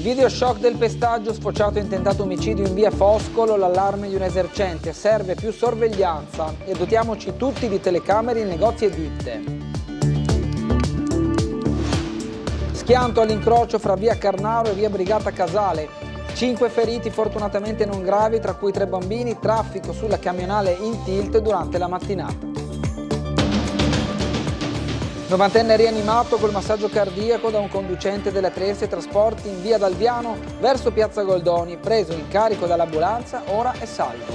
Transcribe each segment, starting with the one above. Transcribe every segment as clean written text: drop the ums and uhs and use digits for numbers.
Video shock del pestaggio sfociato in tentato omicidio in via Foscolo, l'allarme di un esercente, serve più sorveglianza e dotiamoci tutti di telecamere in negozi e ditte. Schianto all'incrocio fra via Carnaro e via Brigata Casale, 5 feriti fortunatamente non gravi, tra cui 3 bambini, traffico sulla camionale in tilt durante la mattinata. 90enne rianimato col massaggio cardiaco da un conducente della Trieste Trasporti in via Dalviano verso piazza Goldoni, preso in carico dall'ambulanza, ora è salvo.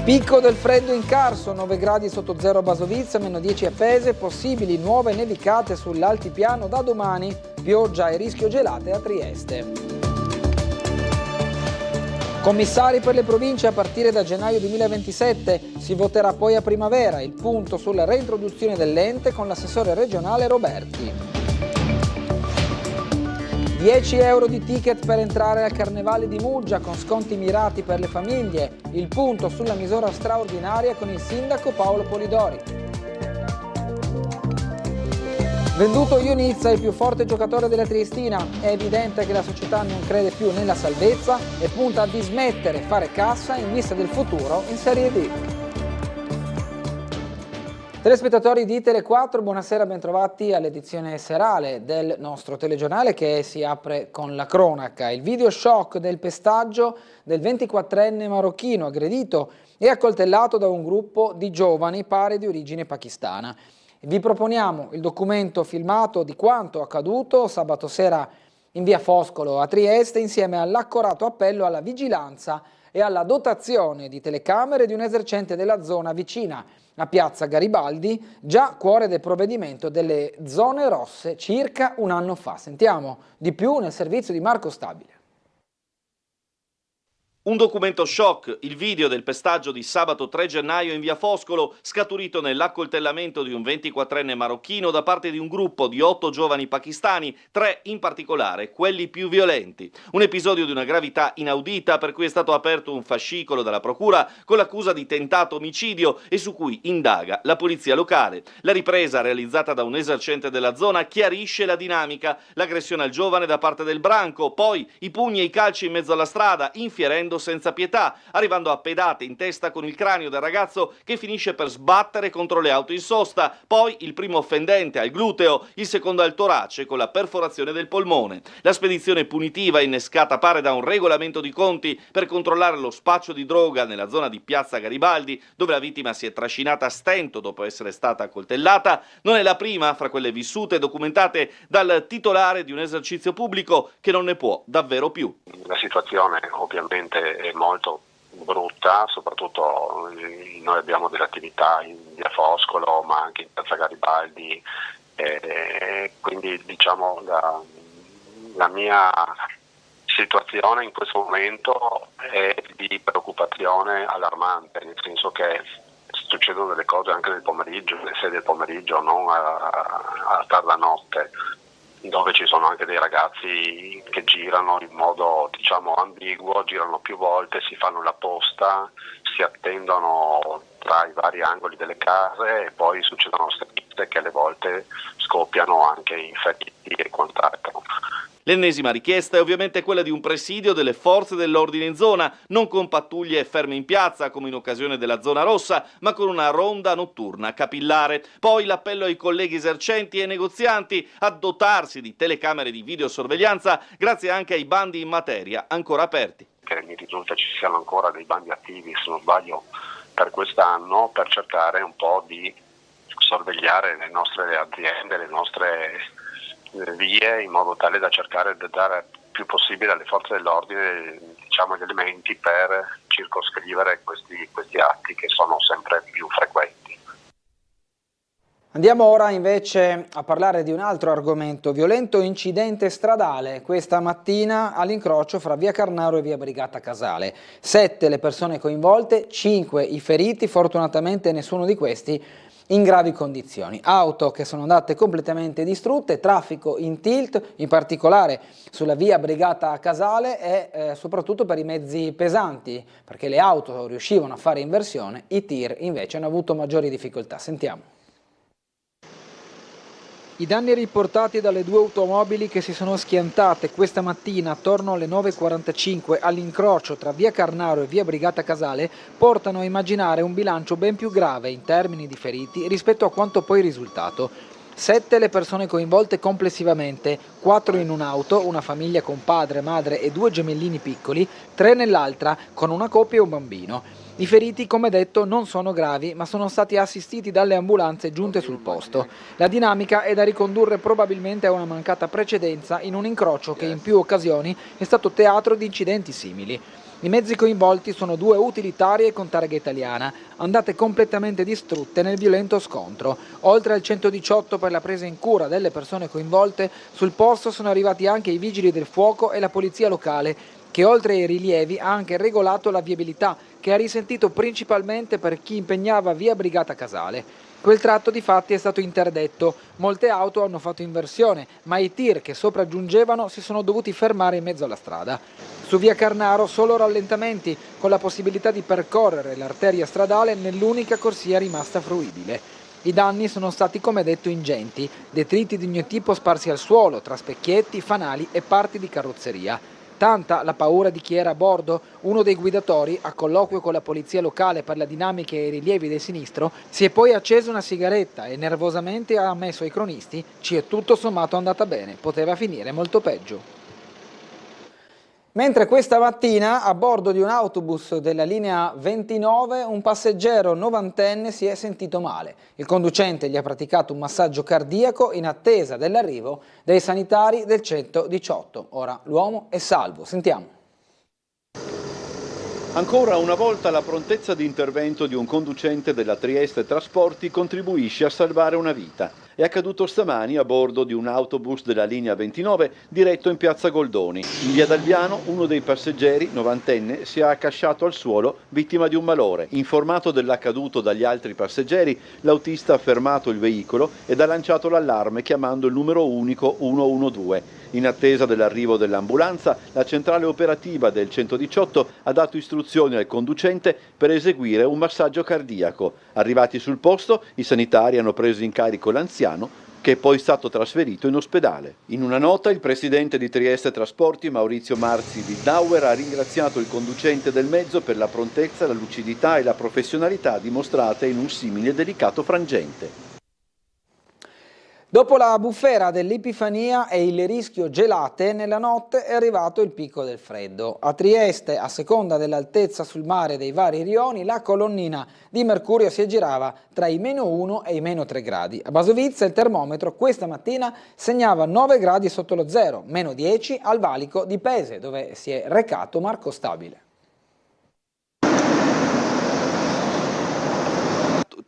Picco del freddo in Carso, 9 gradi sotto zero a Basovizza, meno 10 a Pese, possibili nuove nevicate sull'altipiano da domani, pioggia e rischio gelate a Trieste. Commissari per le province a partire da gennaio 2027, si voterà poi a primavera, il punto sulla reintroduzione dell'ente con l'assessore regionale Roberti. 10 euro di ticket per entrare al Carnevale di Muggia con sconti mirati per le famiglie, il punto sulla misura straordinaria con il sindaco Paolo Polidori. Venduto Ionizza, il più forte giocatore della Triestina, è evidente che la società non crede più nella salvezza e punta a dismettere fare cassa in vista del futuro in Serie D. Telespettatori di Tele4, buonasera, bentrovati all'edizione serale del nostro telegiornale che si apre con la cronaca. Il video shock del pestaggio del 24enne marocchino aggredito e accoltellato da un gruppo di giovani pare di origine pakistana. Vi proponiamo il documento filmato di quanto accaduto sabato sera in via Foscolo a Trieste insieme all'accorato appello alla vigilanza e alla dotazione di telecamere di un esercente della zona vicina a piazza Garibaldi, già cuore del provvedimento delle zone rosse circa un anno fa. Sentiamo di più nel servizio di Marco Stabile. Un documento shock, il video del pestaggio di sabato 3 gennaio in via Foscolo, scaturito nell'accoltellamento di un 24enne marocchino da parte di un gruppo di 8 giovani pakistani, 3 in particolare, quelli più violenti. Un episodio di una gravità inaudita per cui è stato aperto un fascicolo dalla procura con l'accusa di tentato omicidio e su cui indaga la polizia locale. La ripresa, realizzata da un esercente della zona, chiarisce la dinamica, l'aggressione al giovane da parte del branco, poi i pugni e i calci in mezzo alla strada, infierendo senza pietà, arrivando a pedate in testa con il cranio del ragazzo che finisce per sbattere contro le auto in sosta, poi il primo offendente al gluteo, il secondo al torace con la perforazione del polmone. La spedizione punitiva innescata pare da un regolamento di conti per controllare lo spaccio di droga nella zona di piazza Garibaldi, dove la vittima si è trascinata a stento dopo essere stata accoltellata, non è la prima fra quelle vissute e documentate dal titolare di un esercizio pubblico che non ne può davvero più. La situazione ovviamente è molto brutta, soprattutto noi abbiamo delle attività in via Foscolo ma anche in piazza Garibaldi, quindi diciamo la mia situazione in questo momento è di preoccupazione allarmante, nel senso che succedono delle cose anche nel pomeriggio, alle 6 del pomeriggio, non a tarda notte, dove ci sono anche dei ragazzi che girano in modo diciamo ambiguo, girano più volte, si fanno la posta, si attendono tra i vari angoli delle case e poi succedono strizze che alle volte scoppiano anche in feriti e quant'altro. L'ennesima richiesta è ovviamente quella di un presidio delle forze dell'ordine in zona, non con pattuglie ferme in piazza come in occasione della zona rossa, ma con una ronda notturna capillare. Poi l'appello ai colleghi esercenti e negozianti a dotarsi di telecamere di videosorveglianza grazie anche ai bandi in materia ancora aperti. Che mi risulta ci siano ancora dei bandi attivi, se non sbaglio, per quest'anno, per cercare un po' di sorvegliare le nostre aziende, le nostre vie, in modo tale da cercare di dare più possibile alle forze dell'ordine diciamo, gli elementi per circoscrivere questi atti che sono sempre più frequenti. Andiamo ora invece a parlare di un altro argomento, violento incidente stradale questa mattina all'incrocio fra via Carnaro e via Brigata Casale. 7 le persone coinvolte, 5 i feriti, fortunatamente nessuno di questi in gravi condizioni. Auto che sono andate completamente distrutte, traffico in tilt, in particolare sulla via Brigata Casale e soprattutto per i mezzi pesanti, perché le auto riuscivano a fare inversione, i tir invece hanno avuto maggiori difficoltà. Sentiamo. I danni riportati dalle due automobili che si sono schiantate questa mattina attorno alle 9:45 all'incrocio tra via Carnaro e via Brigata Casale portano a immaginare un bilancio ben più grave in termini di feriti rispetto a quanto poi risultato. 7 le persone coinvolte complessivamente, 4 in un'auto, una famiglia con padre, madre e 2 gemellini piccoli, 3 nell'altra con una coppia e un bambino. I feriti, come detto, non sono gravi, ma sono stati assistiti dalle ambulanze giunte sul posto. La dinamica è da ricondurre probabilmente a una mancata precedenza in un incrocio che in più occasioni è stato teatro di incidenti simili. I mezzi coinvolti sono 2 utilitarie con targa italiana, andate completamente distrutte nel violento scontro. Oltre al 118 per la presa in cura delle persone coinvolte, sul posto sono arrivati anche i vigili del fuoco e la polizia locale, che oltre ai rilievi ha anche regolato la viabilità, che ha risentito principalmente per chi impegnava via Brigata Casale. Quel tratto di fatti è stato interdetto, molte auto hanno fatto inversione, ma i tir che sopraggiungevano si sono dovuti fermare in mezzo alla strada. Su via Carnaro solo rallentamenti, con la possibilità di percorrere l'arteria stradale nell'unica corsia rimasta fruibile. I danni sono stati, come detto, ingenti, detriti di ogni tipo sparsi al suolo, tra specchietti, fanali e parti di carrozzeria. Tanta la paura di chi era a bordo. Uno dei guidatori, a colloquio con la polizia locale per la dinamica e i rilievi del sinistro, si è poi acceso una sigaretta e nervosamente ha ammesso ai cronisti: ci è tutto sommato andata bene, poteva finire molto peggio. Mentre questa mattina a bordo di un autobus della linea 29 un passeggero novantenne si è sentito male. Il conducente gli ha praticato un massaggio cardiaco in attesa dell'arrivo dei sanitari del 118. Ora l'uomo è salvo. Sentiamo. Ancora una volta la prontezza di intervento di un conducente della Trieste Trasporti contribuisce a salvare una vita. È accaduto stamani a bordo di un autobus della linea 29 diretto in piazza Goldoni. In via Dalbiano uno dei passeggeri, novantenne, si è accasciato al suolo vittima di un malore. Informato dell'accaduto dagli altri passeggeri, l'autista ha fermato il veicolo ed ha lanciato l'allarme chiamando il numero unico 112. In attesa dell'arrivo dell'ambulanza, la centrale operativa del 118 ha dato istruzioni al conducente per eseguire un massaggio cardiaco. Arrivati sul posto, i sanitari hanno preso in carico l'anziano, che è poi stato trasferito in ospedale. In una nota, il presidente di Trieste Trasporti, Maurizio Marzi Wildauer, ha ringraziato il conducente del mezzo per la prontezza, la lucidità e la professionalità dimostrate in un simile delicato frangente. Dopo la bufera dell'Epifania e il rischio gelate, nella notte è arrivato il picco del freddo. A Trieste, a seconda dell'altezza sul mare dei vari rioni, la colonnina di mercurio si aggirava tra i -1 e i -3 gradi. A Basovizza il termometro questa mattina segnava 9 gradi sotto lo zero, -10 al valico di Pese, dove si è recato Marco Stabile.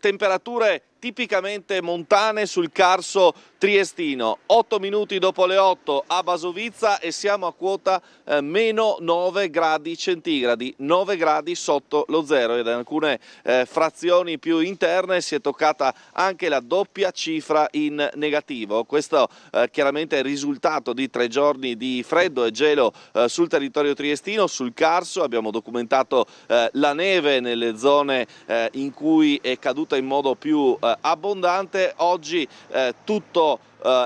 Temperature tipicamente montane sul Carso triestino. 8 minuti dopo le 8 a Basovizza e siamo a quota -9 gradi centigradi, 9 gradi sotto lo zero, ed in alcune frazioni più interne si è toccata anche la doppia cifra in negativo. Questo chiaramente è il risultato di 3 giorni di freddo e gelo sul territorio triestino. Sul Carso abbiamo documentato la neve nelle zone in cui è caduta in modo più abbondante. Oggi tutto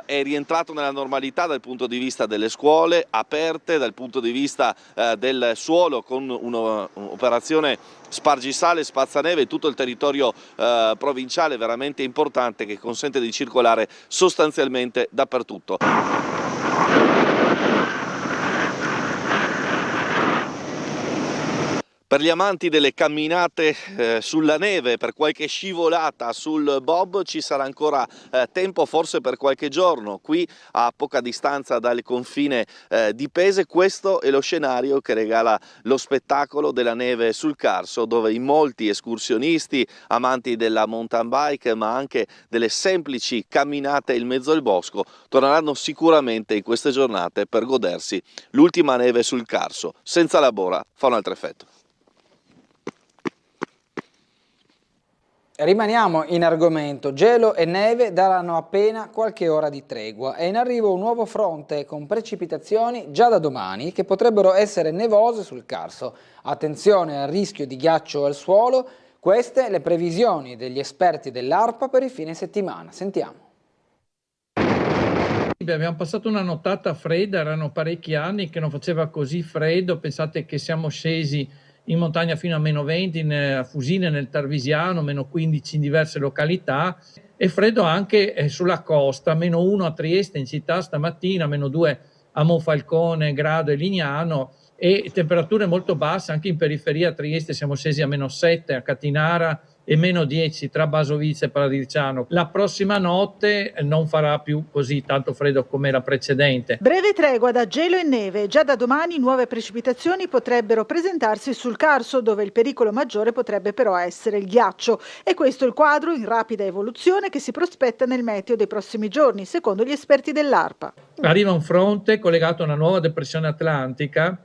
è rientrato nella normalità dal punto di vista delle scuole aperte, dal punto di vista del suolo, con un'operazione spargisale spazzaneve in tutto il territorio provinciale veramente importante, che consente di circolare sostanzialmente dappertutto. Per gli amanti delle camminate sulla neve, per qualche scivolata sul bob, ci sarà ancora tempo, forse per qualche giorno. Qui a poca distanza dal confine di Pese, questo è lo scenario che regala lo spettacolo della neve sul Carso, dove in molti escursionisti, amanti della mountain bike, ma anche delle semplici camminate in mezzo al bosco, torneranno sicuramente in queste giornate per godersi l'ultima neve sul Carso. Senza la bora fa un altro effetto. Rimaniamo in argomento. Gelo e neve daranno appena qualche ora di tregua. È in arrivo un nuovo fronte con precipitazioni già da domani che potrebbero essere nevose sul Carso. Attenzione al rischio di ghiaccio al suolo. Queste le previsioni degli esperti dell'ARPA per il fine settimana. Sentiamo. Abbiamo passato una nottata fredda, erano parecchi anni che non faceva così freddo, pensate che siamo scesi in montagna fino a -20 a Fusine nel Tarvisiano, -15 in diverse località e freddo anche sulla costa, -1 a Trieste in città stamattina, -2 a Monfalcone, Grado e Lignano e temperature molto basse anche in periferia a Trieste, siamo scesi a -7 a Catinara e -10 tra Basovizza e Paladiciano. La prossima notte non farà più così tanto freddo come la precedente. Breve tregua da gelo e neve. Già da domani nuove precipitazioni potrebbero presentarsi sul Carso, dove il pericolo maggiore potrebbe però essere il ghiaccio. E questo è il quadro in rapida evoluzione che si prospetta nel meteo dei prossimi giorni, secondo gli esperti dell'ARPA. Arriva un fronte collegato a una nuova depressione atlantica,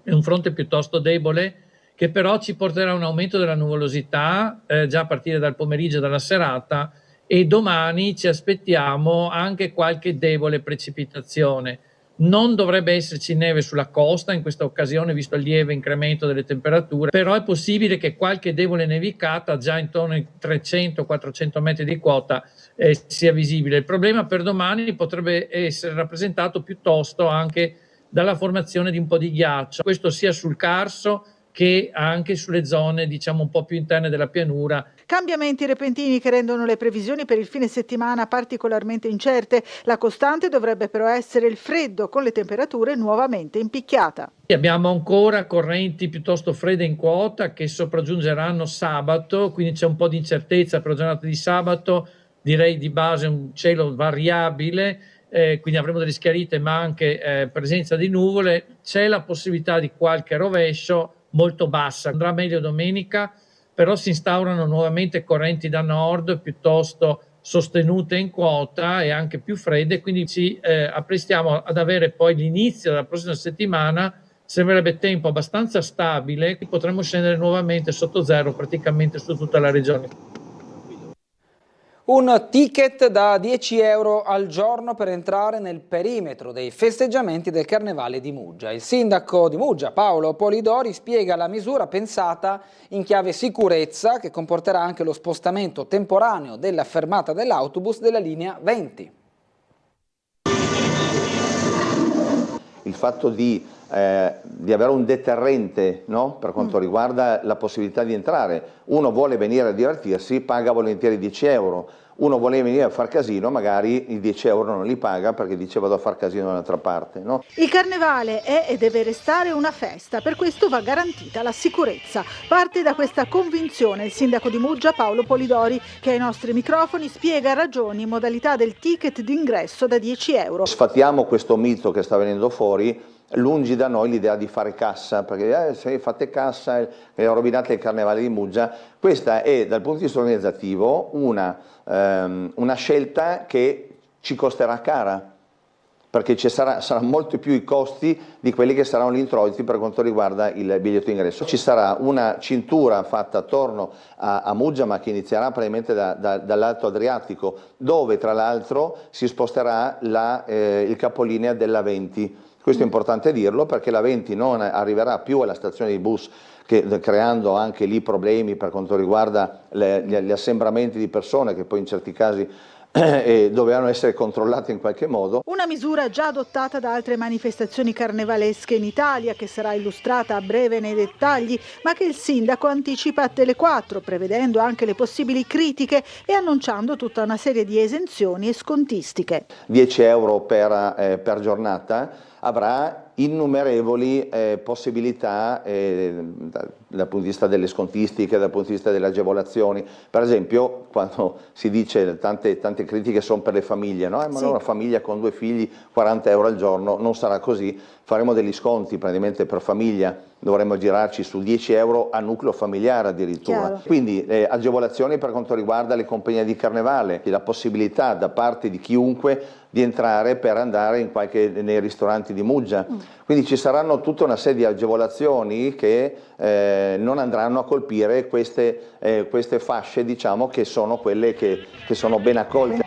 è un fronte piuttosto debole, che però ci porterà a un aumento della nuvolosità già a partire dal pomeriggio e dalla serata e domani ci aspettiamo anche qualche debole precipitazione. Non dovrebbe esserci neve sulla costa in questa occasione visto il lieve incremento delle temperature, però è possibile che qualche debole nevicata già intorno ai 300-400 metri di quota sia visibile. Il problema per domani potrebbe essere rappresentato piuttosto anche dalla formazione di un po' di ghiaccio, questo sia sul Carso che anche sulle zone diciamo un po' più interne della pianura. Cambiamenti repentini che rendono le previsioni per il fine settimana particolarmente incerte. La costante dovrebbe però essere il freddo, con le temperature nuovamente in picchiata. Abbiamo ancora correnti piuttosto fredde in quota che sopraggiungeranno sabato, quindi c'è un po' di incertezza per la giornata di sabato, direi di base un cielo variabile, quindi avremo delle schiarite ma anche presenza di nuvole, c'è la possibilità di qualche rovescio molto bassa, andrà meglio domenica, però si instaurano nuovamente correnti da nord piuttosto sostenute in quota e anche più fredde, quindi ci apprestiamo ad avere poi l'inizio della prossima settimana, sembrerebbe tempo abbastanza stabile, potremmo scendere nuovamente sotto zero praticamente su tutta la regione. Un ticket da 10 euro al giorno per entrare nel perimetro dei festeggiamenti del Carnevale di Muggia. Il sindaco di Muggia, Paolo Polidori, spiega la misura pensata in chiave sicurezza che comporterà anche lo spostamento temporaneo della fermata dell'autobus della linea 20. Il fatto di avere un deterrente, no? Per quanto riguarda la possibilità di entrare. Uno vuole venire a divertirsi, paga volentieri 10 euro. Uno vuole venire a far casino, magari i 10 euro non li paga perché dice vado a far casino da un'altra parte. No? Il Carnevale è e deve restare una festa, per questo va garantita la sicurezza. Parte da questa convinzione il sindaco di Muggia, Paolo Polidori, che ai nostri microfoni spiega ragioni e modalità del ticket d'ingresso da 10 euro. Sfatiamo questo mito che sta venendo fuori. Lungi da noi l'idea di fare cassa, perché se fate cassa rovinate il Carnevale di Muggia. Questa è dal punto di vista organizzativo una scelta che ci costerà cara, perché saranno molto più i costi di quelli che saranno gli introiti per quanto riguarda il biglietto ingresso. Ci sarà una cintura fatta attorno a Muggia, ma che inizierà probabilmente dall'Alto Adriatico, dove tra l'altro si sposterà il capolinea della 20. Questo è importante dirlo perché la 20 non arriverà più alla stazione di bus, creando anche lì problemi per quanto riguarda gli assembramenti di persone che poi in certi casi dovevano essere controllate in qualche modo. Una misura già adottata da altre manifestazioni carnevalesche in Italia, che sarà illustrata a breve nei dettagli, ma che il sindaco anticipa a Tele4, prevedendo anche le possibili critiche e annunciando tutta una serie di esenzioni e scontistiche. 10 euro per giornata avrà innumerevoli possibilità dal punto di vista delle scontistiche, dal punto di vista delle agevolazioni. Per esempio, quando si dice tante critiche sono per le famiglie, no? Ma sì. Una famiglia con 2 figli, 40 euro al giorno, non sarà così. Faremo degli sconti praticamente per famiglia, dovremmo girarci su 10 euro a nucleo familiare addirittura. Chiaro. Quindi agevolazioni per quanto riguarda le compagnie di carnevale, la possibilità da parte di chiunque di entrare per andare nei ristoranti di Muggia. Quindi ci saranno tutta una serie di agevolazioni che non andranno a colpire queste fasce, diciamo, che sono quelle che sono ben accolte.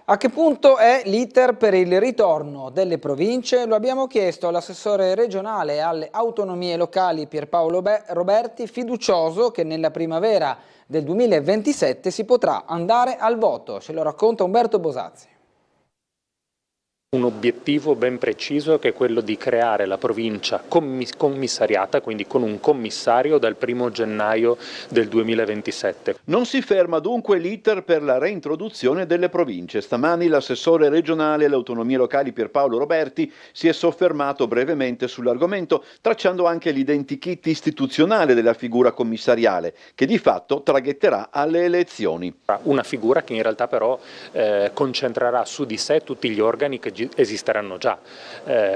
A che punto è l'iter per il ritorno delle province? Lo abbiamo chiesto all'assessore regionale alle autonomie locali Pierpaolo Roberti, fiducioso che nella primavera del 2027 si potrà andare al voto. Ce lo racconta Umberto Bosazzi. Un obiettivo ben preciso che è quello di creare la provincia commissariata, quindi con un commissario dal 1° gennaio del 2027. Non si ferma dunque l'iter per la reintroduzione delle province. Stamani l'assessore regionale alle autonomie locali Pierpaolo Roberti si è soffermato brevemente sull'argomento, tracciando anche l'identikit istituzionale della figura commissariale, che di fatto traghetterà alle elezioni. Una figura che in realtà però concentrerà su di sé tutti gli organi che esisteranno già,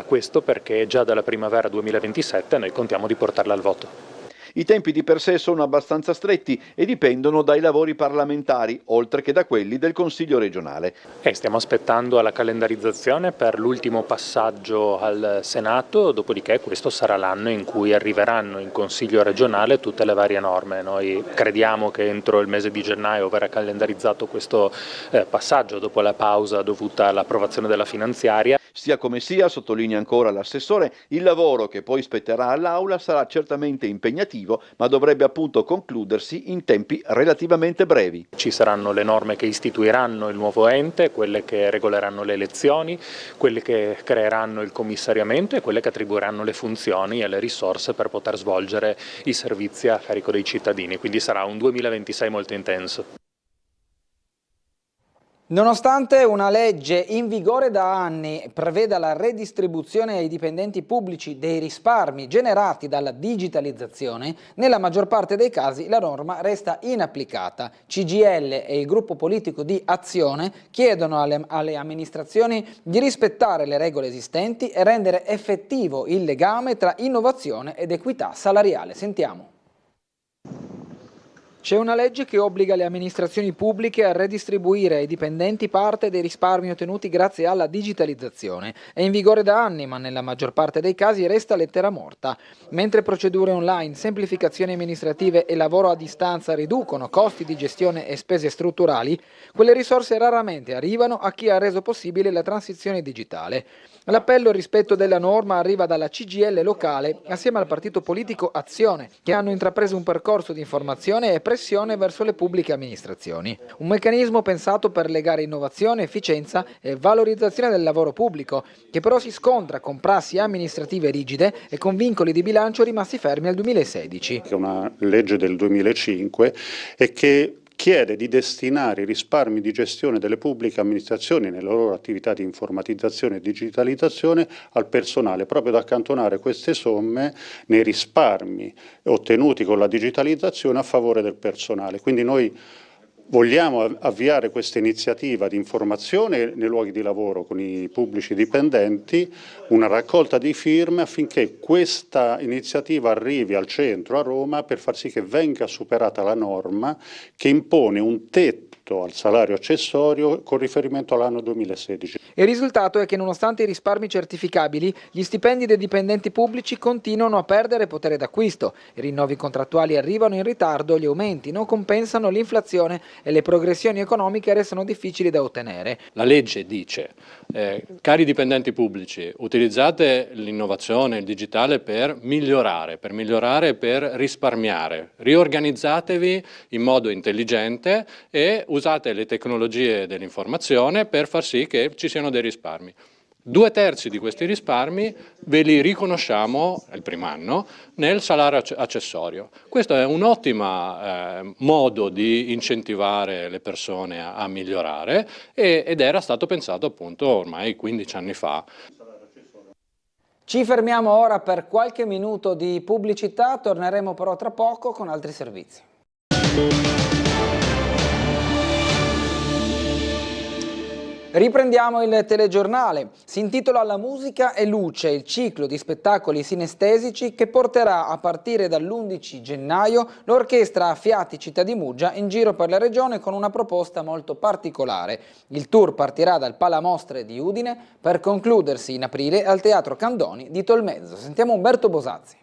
questo perché già dalla primavera 2027 noi contiamo di portarla al voto. I tempi di per sé sono abbastanza stretti e dipendono dai lavori parlamentari, oltre che da quelli del Consiglio regionale. Stiamo aspettando la calendarizzazione per l'ultimo passaggio al Senato, dopodiché questo sarà l'anno in cui arriveranno in Consiglio regionale tutte le varie norme. Noi crediamo che entro il mese di gennaio verrà calendarizzato questo passaggio dopo la pausa dovuta all'approvazione della finanziaria. Sia come sia, sottolinea ancora l'assessore, il lavoro che poi spetterà all'Aula sarà certamente impegnativo, ma dovrebbe appunto concludersi in tempi relativamente brevi. Ci saranno le norme che istituiranno il nuovo ente, quelle che regoleranno le elezioni, quelle che creeranno il commissariamento e quelle che attribuiranno le funzioni e le risorse per poter svolgere i servizi a carico dei cittadini, quindi sarà un 2026 molto intenso. Nonostante una legge in vigore da anni preveda la redistribuzione ai dipendenti pubblici dei risparmi generati dalla digitalizzazione, nella maggior parte dei casi la norma resta inapplicata. CGIL e il gruppo politico di Azione chiedono alle amministrazioni di rispettare le regole esistenti e rendere effettivo il legame tra innovazione ed equità salariale. Sentiamo. C'è una legge che obbliga le amministrazioni pubbliche a redistribuire ai dipendenti parte dei risparmi ottenuti grazie alla digitalizzazione. È in vigore da anni, ma nella maggior parte dei casi resta lettera morta. Mentre procedure online, semplificazioni amministrative e lavoro a distanza riducono costi di gestione e spese strutturali, quelle risorse raramente arrivano a chi ha reso possibile la transizione digitale. L'appello al rispetto della norma arriva dalla CGIL locale assieme al partito politico Azione, che hanno intrapreso un percorso di informazione e pressione verso le pubbliche amministrazioni. Un meccanismo pensato per legare innovazione, efficienza e valorizzazione del lavoro pubblico, che però si scontra con prassi amministrative rigide e con vincoli di bilancio rimasti fermi al 2016. È una legge del 2005 e che chiede di destinare i risparmi di gestione delle pubbliche amministrazioni nelle loro attività di informatizzazione e digitalizzazione al personale, proprio da accantonare queste somme nei risparmi ottenuti con la digitalizzazione a favore del personale. Quindi noi vogliamo avviare questa iniziativa di informazione nei luoghi di lavoro con i pubblici dipendenti, una raccolta di firme affinché questa iniziativa arrivi al centro, a Roma, per far sì che venga superata la norma che impone un tetto al salario accessorio con riferimento all'anno 2016. Il risultato è che nonostante i risparmi certificabili, gli stipendi dei dipendenti pubblici continuano a perdere potere d'acquisto. I rinnovi contrattuali arrivano in ritardo, gli aumenti non compensano l'inflazione e le progressioni economiche restano difficili da ottenere. La legge dice, cari dipendenti pubblici, utilizzate l'innovazione, il digitale per migliorare, per risparmiare, riorganizzatevi in modo intelligente e usate le tecnologie dell'informazione per far sì che ci siano dei risparmi. 2/3 di questi risparmi ve li riconosciamo il primo anno nel salario accessorio. Questo è un ottimo modo di incentivare le persone a migliorare ed era stato pensato appunto ormai 15 anni fa. Ci fermiamo ora per qualche minuto di pubblicità, torneremo però tra poco con altri servizi. Riprendiamo il telegiornale. Si intitola La musica e luce, il ciclo di spettacoli sinestesici che porterà a partire dall'11 gennaio l'orchestra a Fiati Città di Muggia in giro per la regione con una proposta molto particolare. Il tour partirà dal Palamostre di Udine per concludersi in aprile al Teatro Candoni di Tolmezzo. Sentiamo Umberto Bosazzi.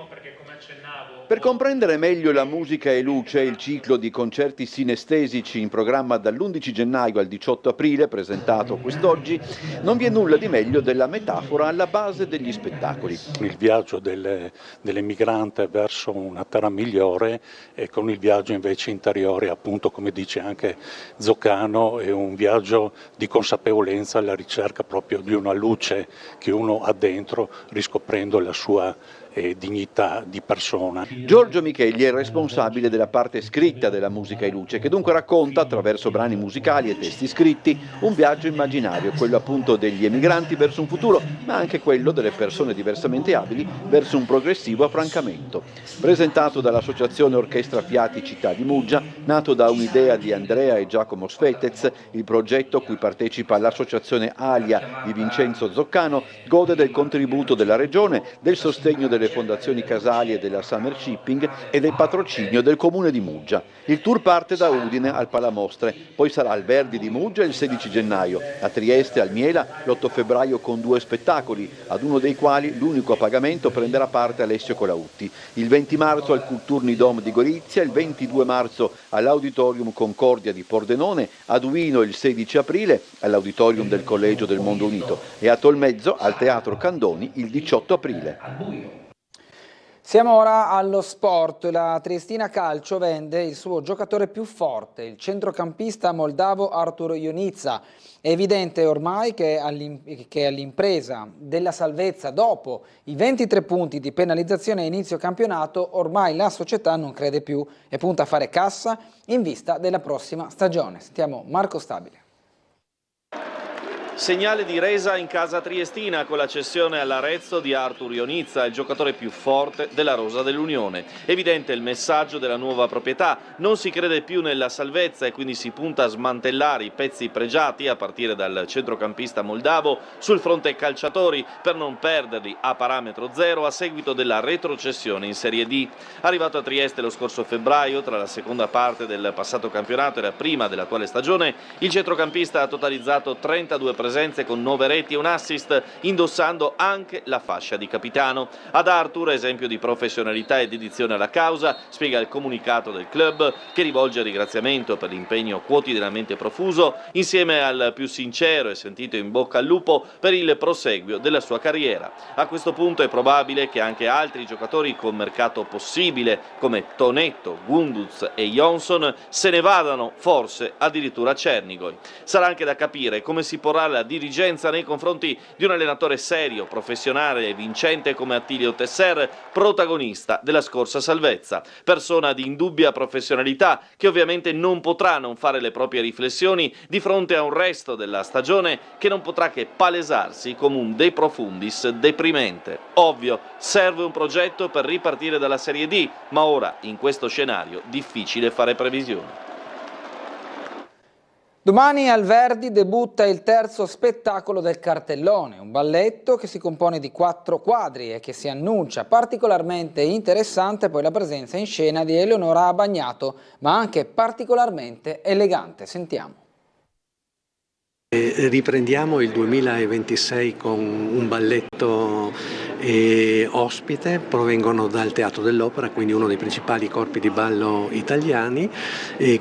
Perché come accennavo Per comprendere meglio la musica e luce, il ciclo di concerti sinestesici in programma dall'11 gennaio al 18 aprile, presentato quest'oggi, non vi è nulla di meglio della metafora alla base degli spettacoli. Il viaggio dell'emigrante verso una terra migliore e con il viaggio invece interiore, appunto come dice anche Zoccano, è un viaggio di consapevolezza alla ricerca proprio di una luce che uno ha dentro, riscoprendo la sua dignità di persona. Giorgio Micheli è il responsabile della parte scritta della musica e luce, che dunque racconta, attraverso brani musicali e testi scritti, un viaggio immaginario, quello appunto degli emigranti verso un futuro, ma anche quello delle persone diversamente abili verso un progressivo affrancamento. Presentato dall'Associazione Orchestra Fiati Città di Muggia, nato da un'idea di Andrea e Giacomo Sfetez, il progetto a cui partecipa l'Associazione Alia di Vincenzo Zoccano gode del contributo della Regione, del sostegno delle fondazioni Casali e della Summer Shipping e del patrocinio del Comune di Muggia. Il tour parte da Udine al Palamostre, poi sarà al Verdi di Muggia il 16 gennaio, a Trieste al Miela l'8 febbraio con 2 spettacoli, ad uno dei quali l'unico a pagamento prenderà parte Alessio Colautti. Il 20 marzo al Culturnidom di Gorizia, il 22 marzo all'Auditorium Concordia di Pordenone, a Duino il 16 aprile all'Auditorium del Collegio del Mondo Unito e a Tolmezzo al Teatro Candoni il 18 aprile. Siamo ora allo sport. La Triestina Calcio vende il suo giocatore più forte, il centrocampista moldavo Artur Ionica. È evidente ormai che all'impresa della salvezza dopo i 23 punti di penalizzazione a inizio campionato, ormai la società non crede più e punta a fare cassa in vista della prossima stagione. Sentiamo Marco Stabile. Segnale di resa in casa triestina con la cessione all'Arezzo di Artur Ionica, il giocatore più forte della rosa dell'Unione. Evidente il messaggio della nuova proprietà, non si crede più nella salvezza e quindi si punta a smantellare i pezzi pregiati a partire dal centrocampista moldavo sul fronte calciatori per non perderli a parametro zero a seguito della retrocessione in Serie D. Arrivato a Trieste lo scorso febbraio, tra la seconda parte del passato campionato e la prima dell'attuale stagione, il centrocampista ha totalizzato 32 presenze con 9 reti e un assist, indossando anche la fascia di capitano. Ad Artur, esempio di professionalità e dedizione alla causa, spiega il comunicato del club, che rivolge ringraziamento per l'impegno quotidianamente profuso, insieme al più sincero e sentito in bocca al lupo per il proseguio della sua carriera. A questo punto è probabile che anche altri giocatori con mercato possibile, come Tonetto, Gunduz e Johnson, se ne vadano, forse addirittura a Cernigoj. Sarà anche da capire come si porrà la dirigenza nei confronti di un allenatore serio, professionale e vincente come Attilio Tesser, protagonista della scorsa salvezza. Persona di indubbia professionalità che ovviamente non potrà non fare le proprie riflessioni di fronte a un resto della stagione che non potrà che palesarsi come un de profundis deprimente. Ovvio, serve un progetto per ripartire dalla Serie D, ma ora in questo scenario difficile fare previsioni. Domani al Verdi debutta il terzo spettacolo del cartellone, un balletto che si compone di 4 quadri e che si annuncia particolarmente interessante poi la presenza in scena di Eleonora Bagnato, ma anche particolarmente elegante. Sentiamo. Riprendiamo il 2026 con un balletto ospite, provengono dal Teatro dell'Opera, quindi uno dei principali corpi di ballo italiani,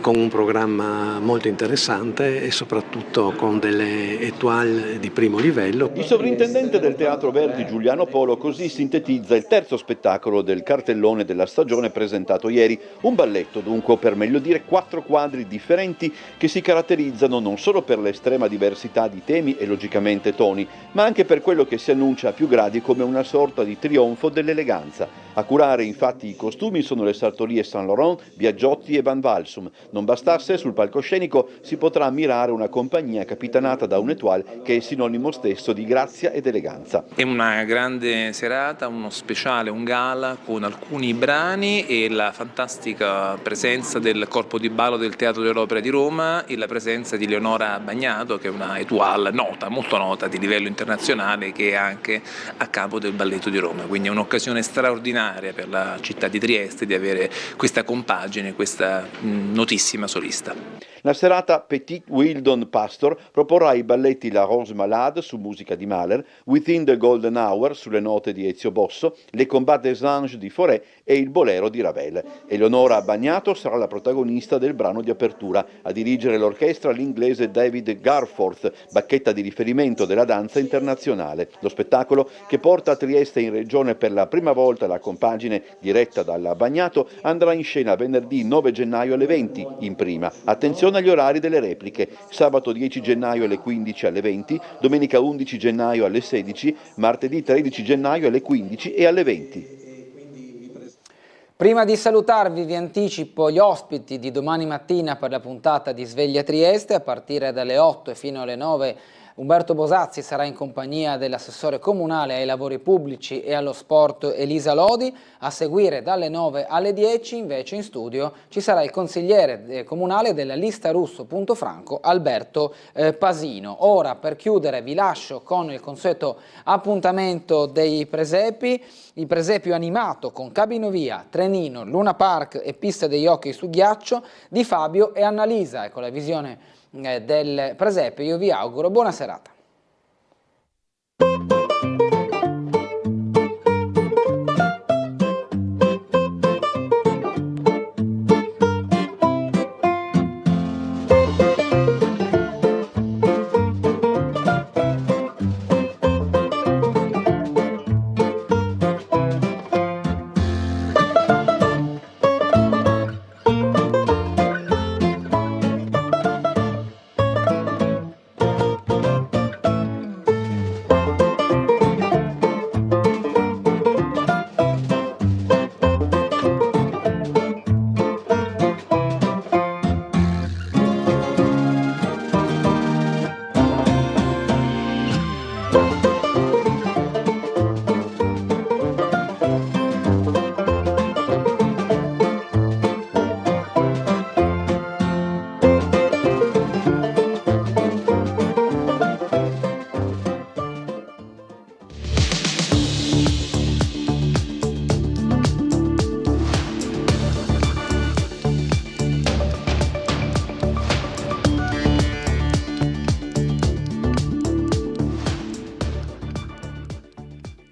con un programma molto interessante e soprattutto con delle étoile di primo livello. Il sovrintendente del Teatro Verdi Giuliano Polo così sintetizza il terzo spettacolo del cartellone della stagione presentato ieri, un balletto dunque, o per meglio dire 4 quadri differenti che si caratterizzano non solo per l'estrema diversità di temi e logicamente toni, ma anche per quello che si annuncia a più gradi come una sorta di trionfo dell'eleganza. A curare infatti i costumi sono le sartorie Saint Laurent, Biagiotti e Van Walsum. Non bastasse, sul palcoscenico si potrà ammirare una compagnia capitanata da un étoile che è sinonimo stesso di grazia ed eleganza. È una grande serata, uno speciale, un gala con alcuni brani e la fantastica presenza del corpo di ballo del Teatro dell'Opera di Roma e la presenza di Eleonora Bagnato, che è una étoile nota, molto nota di livello internazionale, che è anche a capo del balletto di Roma, quindi è un'occasione straordinaria per la città di Trieste di avere questa compagine, questa notissima solista. La serata Petit Wildon Pastor proporrà i balletti La Rose Malade su musica di Mahler, Within the Golden Hour sulle note di Ezio Bosso, Les Combats des Anges di Fauré e il Bolero di Ravel. Eleonora Bagnato sarà la protagonista del brano di apertura. A dirigere l'orchestra l'inglese David Garforth, bacchetta di riferimento della danza internazionale. Lo spettacolo, che porta a Trieste in regione per la prima volta la compagine diretta dalla Bagnato, andrà in scena venerdì 9 gennaio alle 20 in prima. Attenzione agli orari delle repliche: sabato 10 gennaio alle 15 alle 20, domenica 11 gennaio alle 16, martedì 13 gennaio alle 15 e alle 20. Prima di salutarvi vi anticipo gli ospiti di domani mattina per la puntata di Sveglia Trieste. A partire dalle 8 e fino alle 9 Umberto Bosazzi sarà in compagnia dell'assessore comunale ai lavori pubblici e allo sport Elisa Lodi. A seguire dalle 9 alle 10 invece in studio ci sarà il consigliere comunale della lista Russo Punto Franco Alberto Pasino. Ora, per chiudere, vi lascio con il consueto appuntamento dei presepi, il presepio animato con Cabinovia, Trenino, Luna Park e pista degli hockey su ghiaccio di Fabio e Annalisa. E con la visione del presepio io vi auguro buona serata.